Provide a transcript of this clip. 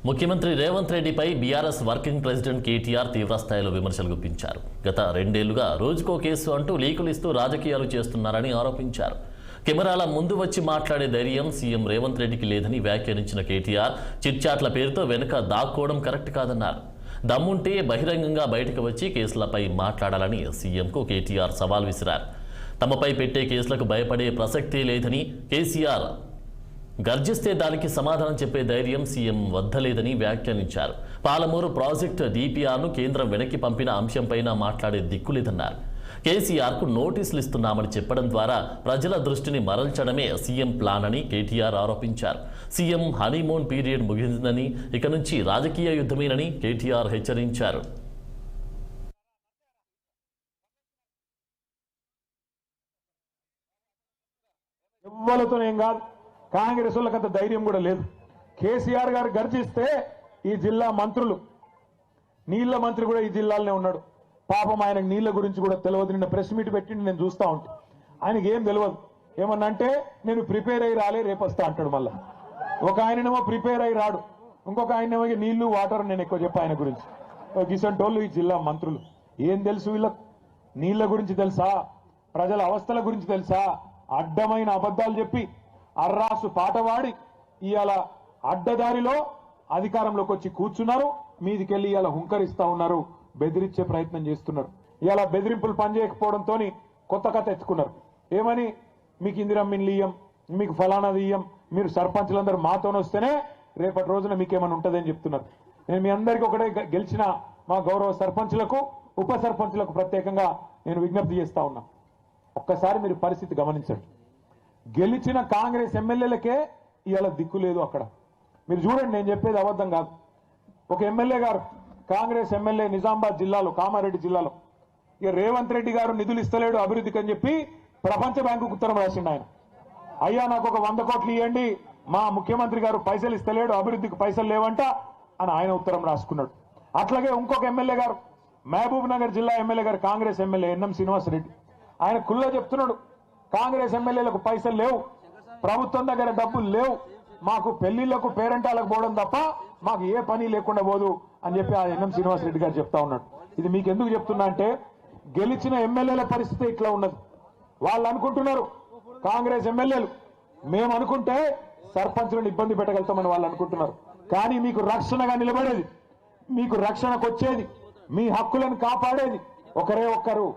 ముఖ్యమంత్రి రేవంత్ రెడ్డిపై BRS working president KTR తీవ్రస్థాయిలో విమర్శలు గుప్పించారు. గత 2 ఏళ్లుగా రోజుకో కేసు అంటూ లీకులు ఇస్తూ రాజకీయాలు చేస్తున్నారని ఆరోపించారు. కెమెరాల ముందు వచ్చి మాట్లాడే ధైర్యం సీఎం రేవంత్ రెడ్డికి లేదని వ్యాఖ్యానించిన కేటీఆర్ చిట్చాట్ల పేరుతో వెనుక దాక్కోవడం కరెక్ట్ కాదన్నారు. దమ్ముంటే బహిరంగంగా బయటకు వచ్చి కేసులపై మాట్లాడాలని సీఎంకు కేటీఆర్ సవాల్ విసిరారు. తమపై పెట్టే కేసులకు భయపడే ప్రసక్తే లేదని కేసీఆర్ గర్జిస్తే దానికి సమాధానం చెప్పే ధైర్యం సీఎం వద్దలేదని వ్యాఖ్యానించారు. పాలమూరు ప్రాజెక్టు డీపీఆర్ను కేంద్రం వెనక్కి పంపిన అంశంపైన మాట్లాడే దిక్కులేదన్నారు. కేసీఆర్కు నోటీసులు ఇస్తున్నామని చెప్పడం ద్వారా ప్రజల దృష్టిని మరల్చడమే సీఎం ప్లాన్ అని కేటీఆర్ ఆరోపించారు. సీఎం హనీమూన్ పీరియడ్ ముగిసిందని, ఇక నుంచి రాజకీయ యుద్ధమేనని కేటీఆర్ హెచ్చరించారు. కాంగ్రెస్ వాళ్ళకి అంత ధైర్యం కూడా లేదు. కేసీఆర్ గారు గర్జిస్తే ఈ జిల్లా మంత్రులు, నీళ్ల మంత్రి కూడా ఈ జిల్లాలోనే ఉన్నాడు. పాపం ఆయనకు నీళ్ల గురించి కూడా తెలియదు. నిన్న ప్రెస్ మీట్ పెట్టిండి, నేను చూస్తా ఉంటా. ఆయనకి ఏం తెలియదు. ఏమన్నా అంటే నేను ప్రిపేర్ అయ్యి రాలే, రేపు వస్తా అంటాడు. మళ్ళా ఒక ఆయననేమో ప్రిపేర్ అయ్యి రాడు, ఇంకొక ఆయనేమో నీళ్లు వాటర్ నేను ఎక్కువ చెప్పా ఆయన గురించి. గిసంటోళ్ళు ఈ జిల్లా మంత్రులు. ఏం తెలుసు వీళ్ళకు? నీళ్ల గురించి తెలుసా? ప్రజల అవస్థల గురించి తెలుసా? అడ్డమైన అబద్ధాలు చెప్పి అర్రాసు పాటవాడి ఇవాళ అడ్డదారిలో అధికారంలోకి వచ్చి కూర్చున్నారు. మీదికెళ్ళి ఇవాళ హుంకరిస్తా ఉన్నారు, బెదిరించే ప్రయత్నం చేస్తున్నారు. ఇవాళ బెదిరింపులు పనిచేయకపోవడంతో కొత్త కథ ఎత్తుకున్నారు. ఏమని? మీకు ఇందిరమ్మిన్లు ఇయ్యం, మీకు ఫలానాది ఇయ్యం, మీరు సర్పంచులందరూ మాతో వస్తేనే రేపటి రోజున మీకేమైనా ఉంటుందని చెప్తున్నారు. నేను మీ అందరికీ ఒకటే గెలిచిన మా గౌరవ సర్పంచులకు, ఉప సర్పంచులకు ప్రత్యేకంగా నేను విజ్ఞప్తి చేస్తా ఉన్నా. ఒక్కసారి మీరు పరిస్థితి గమనించండి. గెలిచిన కాంగ్రెస్ ఎమ్మెల్యేలకే ఇవాళ దిక్కు లేదు అక్కడ. మీరు చూడండి, నేను చెప్పేది అబద్ధం కాదు. ఒక ఎమ్మెల్యే గారు, కాంగ్రెస్ ఎమ్మెల్యే నిజామాబాద్ జిల్లాలో, కామారెడ్డి జిల్లాలో, ఇక రేవంత్ రెడ్డి గారు నిధులు ఇస్తలేడు అభివృద్ధికి అని చెప్పి ప్రపంచ బ్యాంకుకు ఉత్తరం రాసిండు ఆయన. అయ్యా నాకు ఒక 100 కోట్లు ఇవ్వండి, మా ముఖ్యమంత్రి గారు పైసలు ఇస్తలేడు, అభివృద్ధికి పైసలు లేవంట అని ఆయన ఉత్తరం రాసుకున్నాడు. అట్లాగే ఇంకొక ఎమ్మెల్యే గారు, మహబూబ్ నగర్ జిల్లా ఎమ్మెల్యే గారు, కాంగ్రెస్ ఎమ్మెల్యే ఎన్ఎం శ్రీనివాసరెడ్డి, ఆయన కుల్లో చెప్తున్నాడు, కాంగ్రెస్ ఎమ్మెల్యేలకు పైసలు లేవు, ప్రభుత్వం దగ్గర డబ్బులు లేవు, మాకు పెళ్లిళ్లకు పేరెంటాలకు పోవడం తప్ప మాకు ఏ పని లేకుండా పోదు అని చెప్పి ఆ ఎన్ఎం శ్రీనివాసరెడ్డి గారు చెప్తా ఉన్నాడు. ఇది మీకు ఎందుకు చెప్తున్నా అంటే, గెలిచిన ఎమ్మెల్యేల పరిస్థితి ఇట్లా ఉన్నది. వాళ్ళు అనుకుంటున్నారు, కాంగ్రెస్ ఎమ్మెల్యేలు మేము అనుకుంటే సర్పంచులను ఇబ్బంది పెట్టగలుగుతామని వాళ్ళు అనుకుంటున్నారు. కానీ మీకు రక్షణగా నిలబడేది, మీకు రక్షణకు వచ్చేది, మీ హక్కులను కాపాడేది ఒకరే ఒక్కరు,